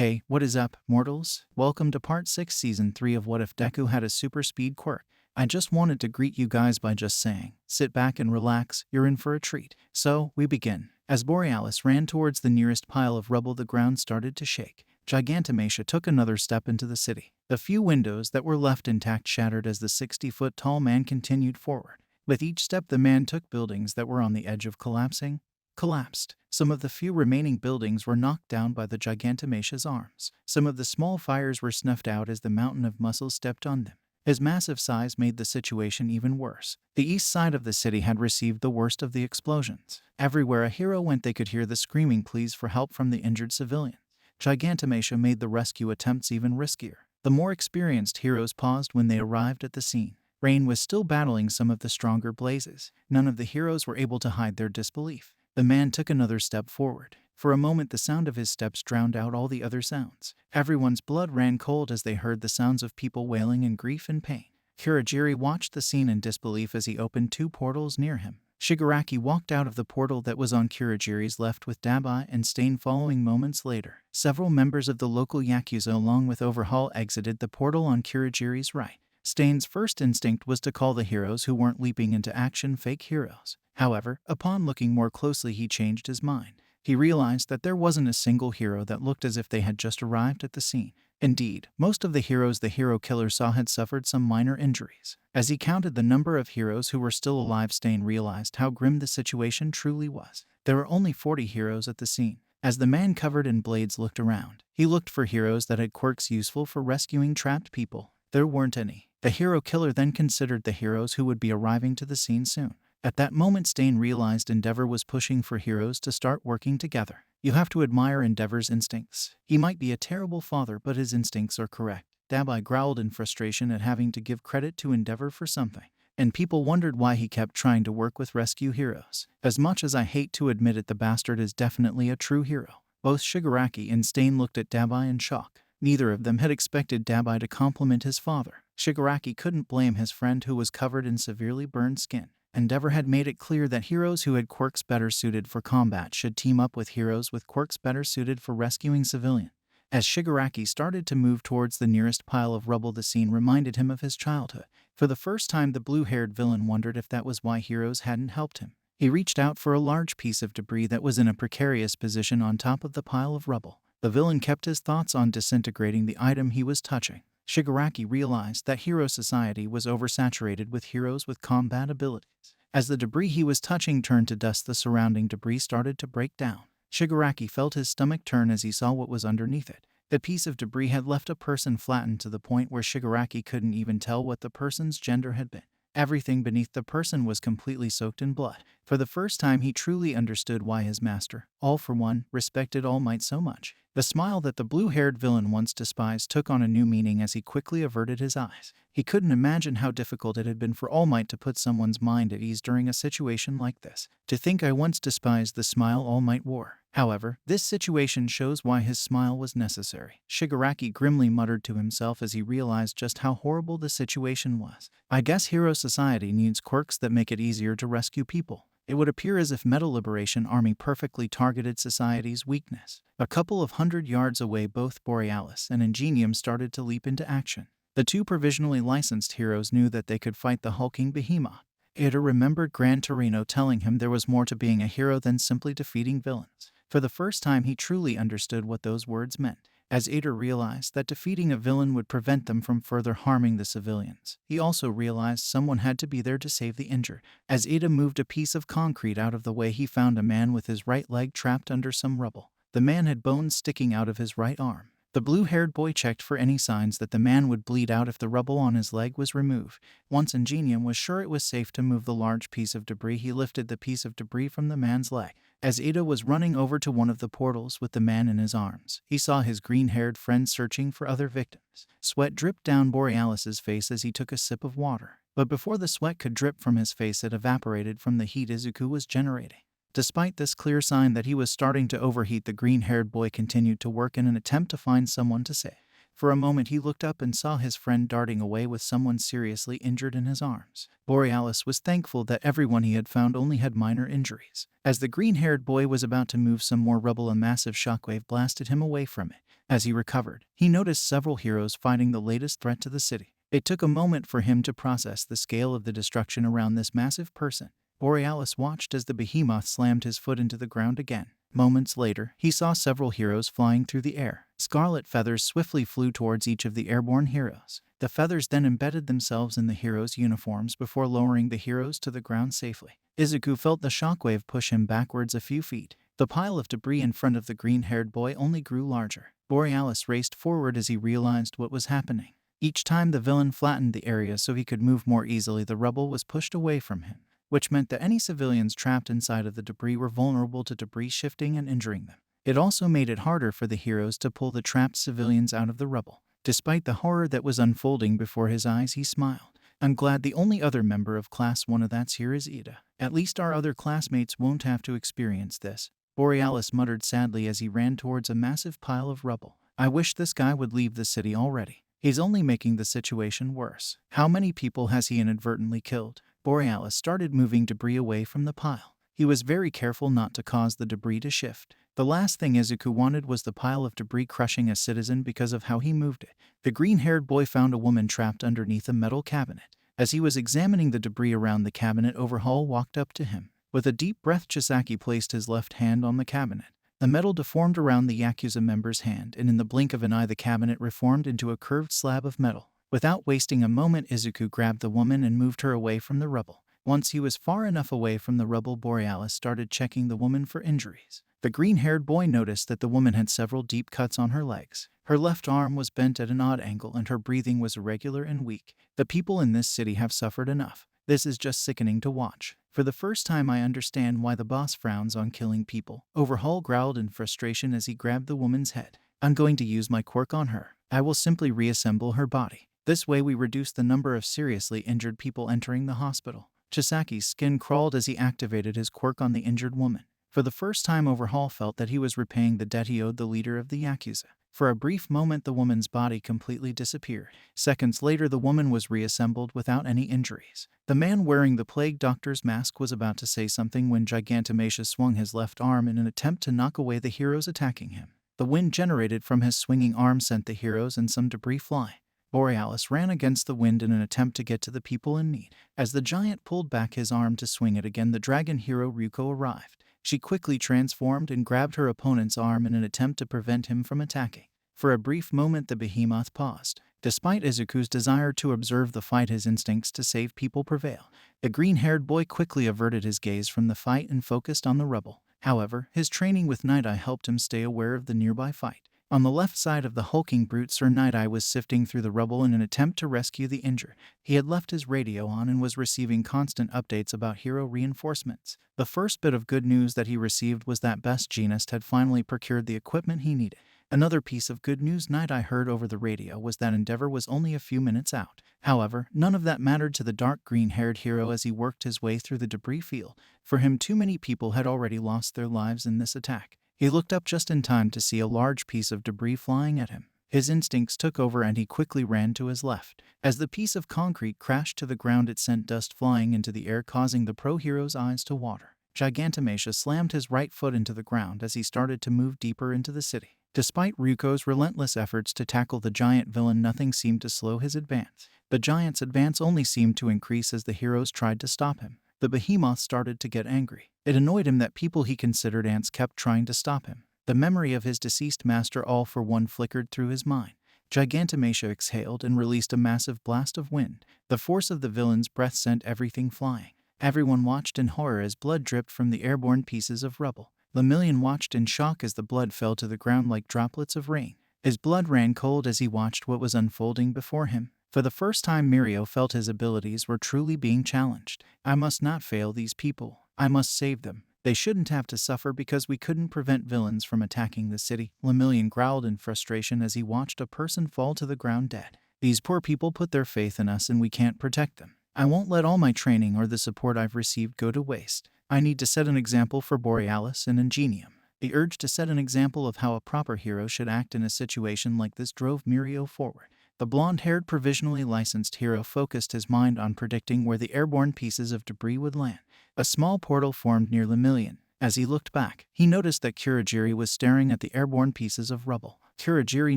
Hey, what is up, mortals? Welcome to part 6 season 3 of What If Deku Had a Super Speed Quirk. I just wanted to greet you guys by just saying, sit back and relax, you're in for a treat. So, we begin. As Borealis ran towards the nearest pile of rubble, the ground started to shake. Gigantomachia took another step into the city. The few windows that were left intact shattered as the 60-foot-tall man continued forward. With each step the man took, buildings that were on the edge of collapsed. Some of the few remaining buildings were knocked down by the Gigantomachia's arms. Some of the small fires were snuffed out as the mountain of muscle stepped on them. His massive size made the situation even worse. The east side of the city had received the worst of the explosions. Everywhere a hero went, they could hear the screaming pleas for help from the injured civilians. Gigantomachia made the rescue attempts even riskier. The more experienced heroes paused when they arrived at the scene. Rain was still battling some of the stronger blazes. None of the heroes were able to hide their disbelief. The man took another step forward. For a moment the sound of his steps drowned out all the other sounds. Everyone's blood ran cold as they heard the sounds of people wailing in grief and pain. Kurogiri watched the scene in disbelief as he opened two portals near him. Shigaraki walked out of the portal that was on Kurogiri's left with Dabai and Stain following moments later. Several members of the local Yakuza along with Overhaul exited the portal on Kurogiri's right. Stain's first instinct was to call the heroes who weren't leaping into action fake heroes. However, upon looking more closely he changed his mind. He realized that there wasn't a single hero that looked as if they had just arrived at the scene. Indeed, most of the heroes the hero killer saw had suffered some minor injuries. As he counted the number of heroes who were still alive, Stain realized how grim the situation truly was. There were only 40 heroes at the scene. As the man covered in blades looked around, he looked for heroes that had quirks useful for rescuing trapped people. There weren't any. The hero killer then considered the heroes who would be arriving to the scene soon. At that moment Stain realized Endeavor was pushing for heroes to start working together. You have to admire Endeavor's instincts. He might be a terrible father, but his instincts are correct. Dabai growled in frustration at having to give credit to Endeavor for something, and people wondered why he kept trying to work with rescue heroes. As much as I hate to admit it, the bastard is definitely a true hero. Both Shigaraki and Stain looked at Dabai in shock. Neither of them had expected Dabai to compliment his father. Shigaraki couldn't blame his friend who was covered in severely burned skin. Endeavor had made it clear that heroes who had quirks better suited for combat should team up with heroes with quirks better suited for rescuing civilians. As Shigaraki started to move towards the nearest pile of rubble, the scene reminded him of his childhood. For the first time, the blue-haired villain wondered if that was why heroes hadn't helped him. He reached out for a large piece of debris that was in a precarious position on top of the pile of rubble. The villain kept his thoughts on disintegrating the item he was touching. Shigaraki realized that hero society was oversaturated with heroes with combat abilities. As the debris he was touching turned to dust, the surrounding debris started to break down. Shigaraki felt his stomach turn as he saw what was underneath it. The piece of debris had left a person flattened to the point where Shigaraki couldn't even tell what the person's gender had been. Everything beneath the person was completely soaked in blood. For the first time he truly understood why his master, All For One, respected All Might so much. The smile that the blue-haired villain once despised took on a new meaning as he quickly averted his eyes. He couldn't imagine how difficult it had been for All Might to put someone's mind at ease during a situation like this. To think I once despised the smile All Might wore. However, this situation shows why his smile was necessary. Shigaraki grimly muttered to himself as he realized just how horrible the situation was. I guess hero society needs quirks that make it easier to rescue people. It would appear as if Metal Liberation Army perfectly targeted society's weakness. A couple of 100 yards away, both Borealis and Ingenium started to leap into action. The two provisionally licensed heroes knew that they could fight the hulking behemoth. Ada remembered Gran Torino telling him there was more to being a hero than simply defeating villains. For the first time he truly understood what those words meant. As Ada realized that defeating a villain would prevent them from further harming the civilians, he also realized someone had to be there to save the injured. As Ada moved a piece of concrete out of the way, he found a man with his right leg trapped under some rubble. The man had bones sticking out of his right arm. The blue-haired boy checked for any signs that the man would bleed out if the rubble on his leg was removed. Once Ingenium was sure it was safe to move the large piece of debris, he lifted the piece of debris from the man's leg. As Ada was running over to one of the portals with the man in his arms, he saw his green-haired friend searching for other victims. Sweat dripped down Borealis's face as he took a sip of water. But before the sweat could drip from his face, it evaporated from the heat Izuku was generating. Despite this clear sign that he was starting to overheat, the green-haired boy continued to work in an attempt to find someone to save. For a moment he looked up and saw his friend darting away with someone seriously injured in his arms. Borealis was thankful that everyone he had found only had minor injuries. As the green-haired boy was about to move some more rubble, a massive shockwave blasted him away from it. As he recovered, he noticed several heroes fighting the latest threat to the city. It took a moment for him to process the scale of the destruction around this massive person. Borealis watched as the behemoth slammed his foot into the ground again. Moments later, he saw several heroes flying through the air. Scarlet feathers swiftly flew towards each of the airborne heroes. The feathers then embedded themselves in the heroes' uniforms before lowering the heroes to the ground safely. Izuku felt the shockwave push him backwards a few feet. The pile of debris in front of the green-haired boy only grew larger. Borealis raced forward as he realized what was happening. Each time the villain flattened the area so he could move more easily, the rubble was pushed away from him, which meant that any civilians trapped inside of the debris were vulnerable to debris shifting and injuring them. It also made it harder for the heroes to pull the trapped civilians out of the rubble. Despite the horror that was unfolding before his eyes, he smiled. I'm glad the only other member of Class 1 that's here is Ida. At least our other classmates won't have to experience this. Borealis muttered sadly as he ran towards a massive pile of rubble. I wish this guy would leave the city already. He's only making the situation worse. How many people has he inadvertently killed? Borealis started moving debris away from the pile. He was very careful not to cause the debris to shift. The last thing Izuku wanted was the pile of debris crushing a citizen because of how he moved it. The green-haired boy found a woman trapped underneath a metal cabinet. As he was examining the debris around the cabinet, Overhaul walked up to him. With a deep breath, Chisaki placed his left hand on the cabinet. The metal deformed around the Yakuza member's hand, and in the blink of an eye the cabinet reformed into a curved slab of metal. Without wasting a moment, Izuku grabbed the woman and moved her away from the rubble. Once he was far enough away from the rubble, Borealis started checking the woman for injuries. The green-haired boy noticed that the woman had several deep cuts on her legs. Her left arm was bent at an odd angle and her breathing was irregular and weak. The people in this city have suffered enough. This is just sickening to watch. For the first time I understand why the boss frowns on killing people. Overhaul growled in frustration as he grabbed the woman's head. I'm going to use my quirk on her. I will simply reassemble her body. This way we reduce the number of seriously injured people entering the hospital. Chisaki's skin crawled as he activated his quirk on the injured woman. For the first time, Overhaul felt that he was repaying the debt he owed the leader of the Yakuza. For a brief moment, the woman's body completely disappeared. Seconds later, the woman was reassembled without any injuries. The man wearing the plague doctor's mask was about to say something when Gigantomachia swung his left arm in an attempt to knock away the heroes attacking him. The wind generated from his swinging arm sent the heroes and some debris flying. Borealis ran against the wind in an attempt to get to the people in need. As the giant pulled back his arm to swing it again, the dragon hero Ryuko arrived. She quickly transformed and grabbed her opponent's arm in an attempt to prevent him from attacking. For a brief moment, the behemoth paused. Despite Izuku's desire to observe the fight, his instincts to save people prevailed. The green-haired boy quickly averted his gaze from the fight and focused on the rubble. However, his training with Night-Eye helped him stay aware of the nearby fight. On the left side of the hulking brute, Sir Night-Eye was sifting through the rubble in an attempt to rescue the injured. He had left his radio on and was receiving constant updates about hero reinforcements. The first bit of good news that he received was that Best Jeanist had finally procured the equipment he needed. Another piece of good news Night-Eye heard over the radio was that Endeavor was only a few minutes out. However, none of that mattered to the dark green-haired hero as he worked his way through the debris field. For him, too many people had already lost their lives in this attack. He looked up just in time to see a large piece of debris flying at him. His instincts took over and he quickly ran to his left. As the piece of concrete crashed to the ground, it sent dust flying into the air, causing the pro-hero's eyes to water. Gigantomachia slammed his right foot into the ground as he started to move deeper into the city. Despite Ryuko's relentless efforts to tackle the giant villain, nothing seemed to slow his advance. The giant's advance only seemed to increase as the heroes tried to stop him. The behemoth started to get angry. It annoyed him that people he considered ants kept trying to stop him. The memory of his deceased master All For One flickered through his mind. Gigantomachia exhaled and released a massive blast of wind. The force of the villain's breath sent everything flying. Everyone watched in horror as blood dripped from the airborne pieces of rubble. Lemillion watched in shock as the blood fell to the ground like droplets of rain. His blood ran cold as he watched what was unfolding before him. For the first time, Mirio felt his abilities were truly being challenged. I must not fail these people. I must save them. They shouldn't have to suffer because we couldn't prevent villains from attacking the city. Lemillion growled in frustration as he watched a person fall to the ground dead. These poor people put their faith in us and we can't protect them. I won't let all my training or the support I've received go to waste. I need to set an example for Borealis and Ingenium. The urge to set an example of how a proper hero should act in a situation like this drove Mirio forward. The blonde-haired provisionally licensed hero focused his mind on predicting where the airborne pieces of debris would land. A small portal formed near Lemillion. As he looked back, he noticed that Kurogiri was staring at the airborne pieces of rubble. Kurogiri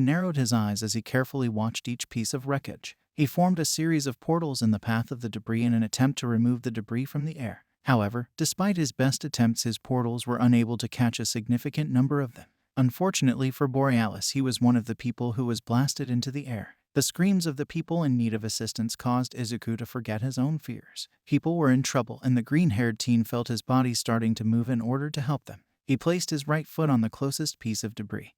narrowed his eyes as he carefully watched each piece of wreckage. He formed a series of portals in the path of the debris in an attempt to remove the debris from the air. However, despite his best attempts, his portals were unable to catch a significant number of them. Unfortunately for Borealis, he was one of the people who was blasted into the air. The screams of the people in need of assistance caused Izuku to forget his own fears. People were in trouble, and the green-haired teen felt his body starting to move in order to help them. He placed his right foot on the closest piece of debris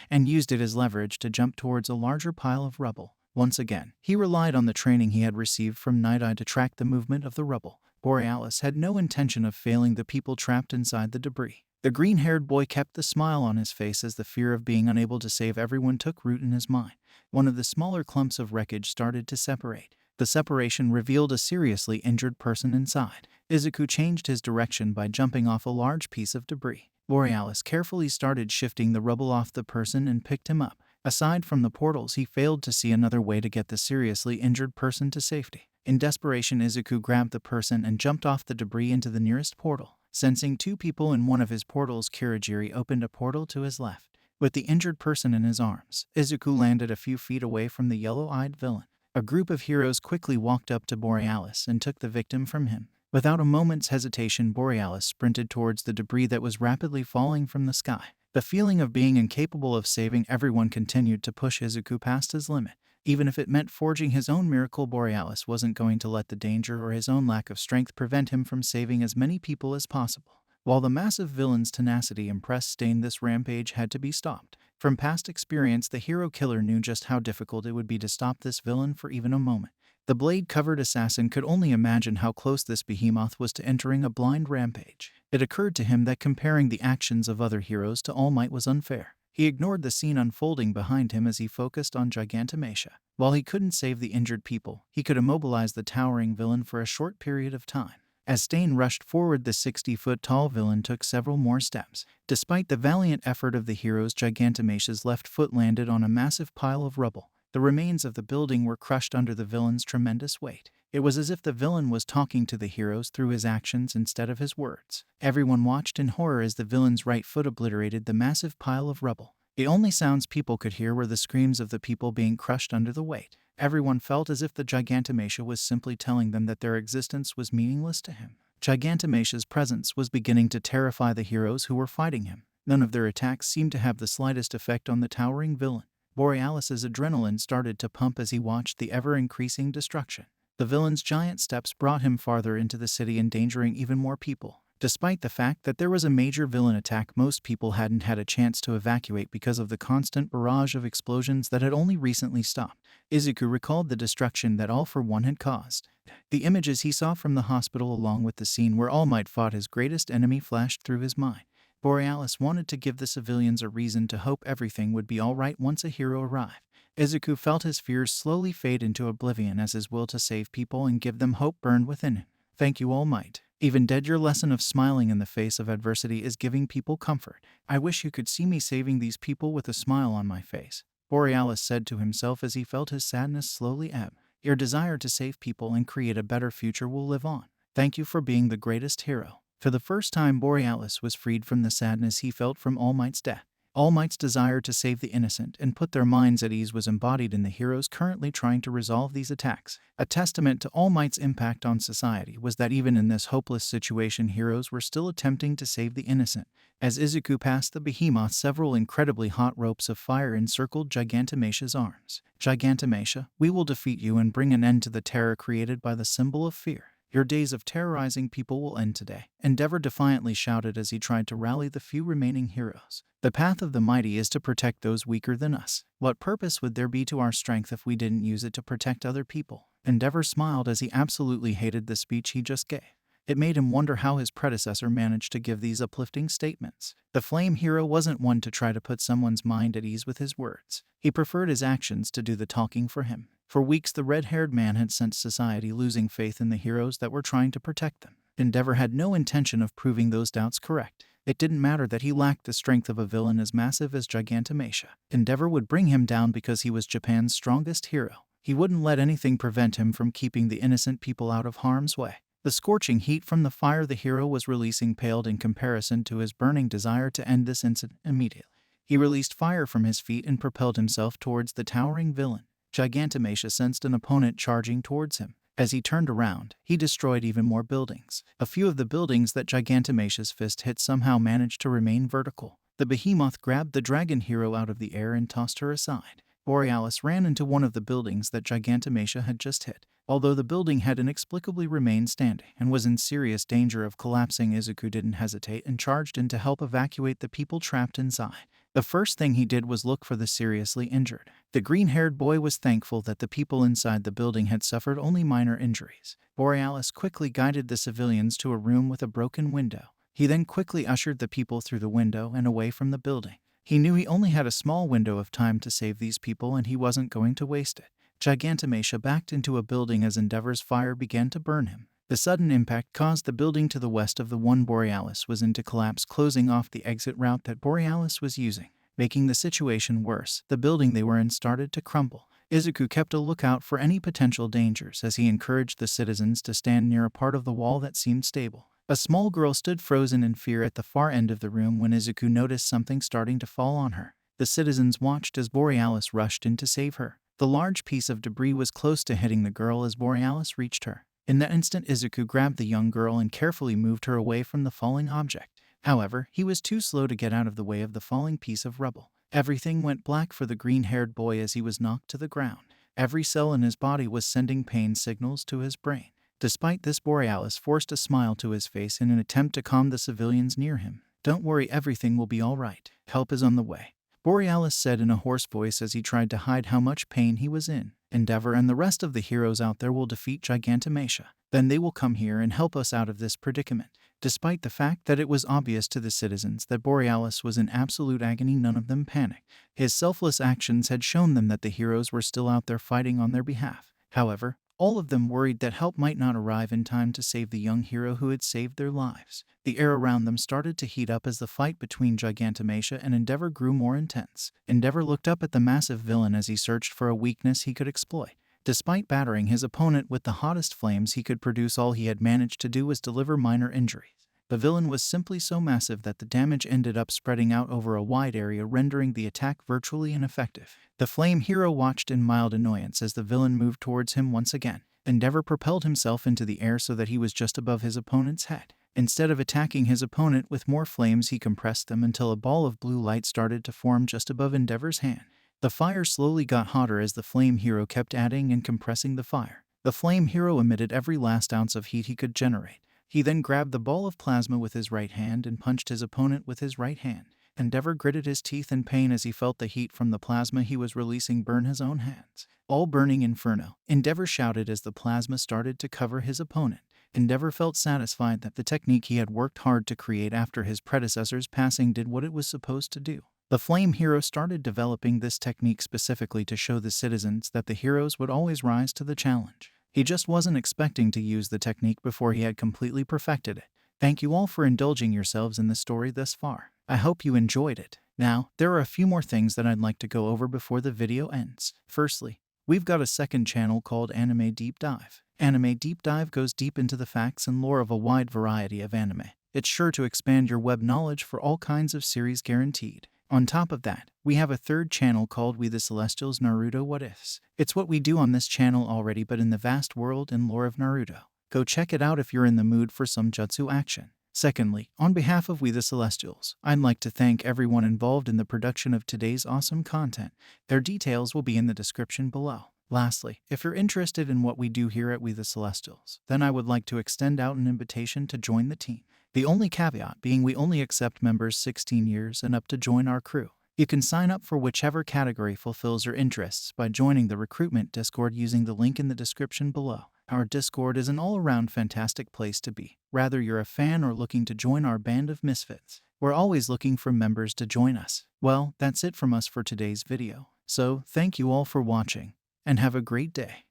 and used it as leverage to jump towards a larger pile of rubble. Once again, he relied on the training he had received from Night Eye to track the movement of the rubble. Borealis had no intention of failing the people trapped inside the debris. The green-haired boy kept the smile on his face as the fear of being unable to save everyone took root in his mind. One of the smaller clumps of wreckage started to separate. The separation revealed a seriously injured person inside. Izuku changed his direction by jumping off a large piece of debris. Borealis carefully started shifting the rubble off the person and picked him up. Aside from the portals, he failed to see another way to get the seriously injured person to safety. In desperation, Izuku grabbed the person and jumped off the debris into the nearest portal. Sensing two people in one of his portals, Kurogiri opened a portal to his left. With the injured person in his arms, Izuku landed a few feet away from the yellow-eyed villain. A group of heroes quickly walked up to Borealis and took the victim from him. Without a moment's hesitation, Borealis sprinted towards the debris that was rapidly falling from the sky. The feeling of being incapable of saving everyone continued to push Izuku past his limit. Even if it meant forging his own miracle, Borealis wasn't going to let the danger or his own lack of strength prevent him from saving as many people as possible. While the massive villain's tenacity impressed Stain, this rampage had to be stopped. From past experience, the hero killer knew just how difficult it would be to stop this villain for even a moment. The blade-covered assassin could only imagine how close this behemoth was to entering a blind rampage. It occurred to him that comparing the actions of other heroes to All Might was unfair. He ignored the scene unfolding behind him as he focused on Gigantomachia. While he couldn't save the injured people, he could immobilize the towering villain for a short period of time. As Stain rushed forward, the 60-foot-tall villain took several more steps. Despite the valiant effort of the heroes, Gigantomachia's left foot landed on a massive pile of rubble. The remains of the building were crushed under the villain's tremendous weight. It was as if the villain was talking to the heroes through his actions instead of his words. Everyone watched in horror as the villain's right foot obliterated the massive pile of rubble. The only sounds people could hear were the screams of the people being crushed under the weight. Everyone felt as if the Gigantomachia was simply telling them that their existence was meaningless to him. Gigantomachia's presence was beginning to terrify the heroes who were fighting him. None of their attacks seemed to have the slightest effect on the towering villain. Borealis's adrenaline started to pump as he watched the ever-increasing destruction. The villain's giant steps brought him farther into the city, endangering even more people. Despite the fact that there was a major villain attack, most people hadn't had a chance to evacuate because of the constant barrage of explosions that had only recently stopped. Izuku recalled the destruction that All for One had caused. The images he saw from the hospital, along with the scene where All Might fought his greatest enemy, flashed through his mind. Borealis wanted to give the civilians a reason to hope everything would be all right once a hero arrived. Izuku felt his fears slowly fade into oblivion as his will to save people and give them hope burned within him. Thank you, All Might. Even dead, your lesson of smiling in the face of adversity is giving people comfort. I wish you could see me saving these people with a smile on my face, Borealis said to himself as he felt his sadness slowly ebb. Your desire to save people and create a better future will live on. Thank you for being the greatest hero. For the first time, Borealis was freed from the sadness he felt from All Might's death. All Might's desire to save the innocent and put their minds at ease was embodied in the heroes currently trying to resolve these attacks. A testament to All Might's impact on society was that even in this hopeless situation, heroes were still attempting to save the innocent. As Izuku passed the behemoth, several incredibly hot ropes of fire encircled Gigantomachia's arms. Gigantomachia, we will defeat you and bring an end to the terror created by the symbol of fear. Your days of terrorizing people will end today, Endeavor defiantly shouted as he tried to rally the few remaining heroes. The path of the mighty is to protect those weaker than us. What purpose would there be to our strength if we didn't use it to protect other people? Endeavor smiled as he absolutely hated the speech he just gave. It made him wonder how his predecessor managed to give these uplifting statements. The flame hero wasn't one to try to put someone's mind at ease with his words. He preferred his actions to do the talking for him. For weeks, the red-haired man had sensed society losing faith in the heroes that were trying to protect them. Endeavor had no intention of proving those doubts correct. It didn't matter that he lacked the strength of a villain as massive as Gigantomachia. Endeavor would bring him down because he was Japan's strongest hero. He wouldn't let anything prevent him from keeping the innocent people out of harm's way. The scorching heat from the fire the hero was releasing paled in comparison to his burning desire to end this incident immediately. He released fire from his feet and propelled himself towards the towering villain. Gigantomachia sensed an opponent charging towards him. As he turned around, he destroyed even more buildings. A few of the buildings that Gigantomachia's fist hit somehow managed to remain vertical. The behemoth grabbed the dragon hero out of the air and tossed her aside. Borealis ran into one of the buildings that Gigantomachia had just hit. Although the building had inexplicably remained standing and was in serious danger of collapsing, Izuku didn't hesitate and charged in to help evacuate the people trapped inside. The first thing he did was look for the seriously injured. The green-haired boy was thankful that the people inside the building had suffered only minor injuries. Borealis quickly guided the civilians to a room with a broken window. He then quickly ushered the people through the window and away from the building. He knew he only had a small window of time to save these people and he wasn't going to waste it. Gigantomachia backed into a building as Endeavor's fire began to burn him. The sudden impact caused the building to the west of the one Borealis was in to collapse, closing off the exit route that Borealis was using. Making the situation worse, the building they were in started to crumble. Izuku kept a lookout for any potential dangers as he encouraged the citizens to stand near a part of the wall that seemed stable. A small girl stood frozen in fear at the far end of the room when Izuku noticed something starting to fall on her. The citizens watched as Borealis rushed in to save her. The large piece of debris was close to hitting the girl as Borealis reached her. In that instant, Izuku grabbed the young girl and carefully moved her away from the falling object. However, he was too slow to get out of the way of the falling piece of rubble. Everything went black for the green-haired boy as he was knocked to the ground. Every cell in his body was sending pain signals to his brain. Despite this, Borealis forced a smile to his face in an attempt to calm the civilians near him. "Don't worry, everything will be all right. Help is on the way," Borealis said in a hoarse voice as he tried to hide how much pain he was in. "Endeavor and the rest of the heroes out there will defeat Gigantomachia. Then they will come here and help us out of this predicament." Despite the fact that it was obvious to the citizens that Borealis was in absolute agony, none of them panicked. His selfless actions had shown them that the heroes were still out there fighting on their behalf. However, all of them worried that help might not arrive in time to save the young hero who had saved their lives. The air around them started to heat up as the fight between Gigantomachia and Endeavor grew more intense. Endeavor looked up at the massive villain as he searched for a weakness he could exploit. Despite battering his opponent with the hottest flames he could produce, all he had managed to do was deliver minor injuries. The villain was simply so massive that the damage ended up spreading out over a wide area, rendering the attack virtually ineffective. The flame hero watched in mild annoyance as the villain moved towards him once again. Endeavor propelled himself into the air so that he was just above his opponent's head. Instead of attacking his opponent with more flames, he compressed them until a ball of blue light started to form just above Endeavor's hand. The fire slowly got hotter as the flame hero kept adding and compressing the fire. The flame hero emitted every last ounce of heat he could generate. He then grabbed the ball of plasma with his right hand and punched his opponent with his right hand. Endeavor gritted his teeth in pain as he felt the heat from the plasma he was releasing burn his own hands. "All burning inferno," Endeavor shouted as the plasma started to cover his opponent. Endeavor felt satisfied that the technique he had worked hard to create after his predecessor's passing did what it was supposed to do. The flame hero started developing this technique specifically to show the citizens that the heroes would always rise to the challenge. He just wasn't expecting to use the technique before he had completely perfected it. Thank you all for indulging yourselves in the story thus far. I hope you enjoyed it. Now, there are a few more things that I'd like to go over before the video ends. Firstly, we've got a second channel called Anime Deep Dive. Anime Deep Dive goes deep into the facts and lore of a wide variety of anime. It's sure to expand your web knowledge for all kinds of series, guaranteed. On top of that, we have a third channel called We The Celestials Naruto What Ifs. It's what we do on this channel already, but in the vast world and lore of Naruto. Go check it out if you're in the mood for some jutsu action. Secondly, on behalf of We The Celestials, I'd like to thank everyone involved in the production of today's awesome content. Their details will be in the description below. Lastly, if you're interested in what we do here at We The Celestials, then I would like to extend out an invitation to join the team. The only caveat being we only accept members 16 years and up to join our crew. You can sign up for whichever category fulfills your interests by joining the recruitment Discord using the link in the description below. Our Discord is an all-around fantastic place to be, whether you're a fan or looking to join our band of misfits. We're always looking for members to join us. Well, that's it from us for today's video. So, thank you all for watching, and have a great day.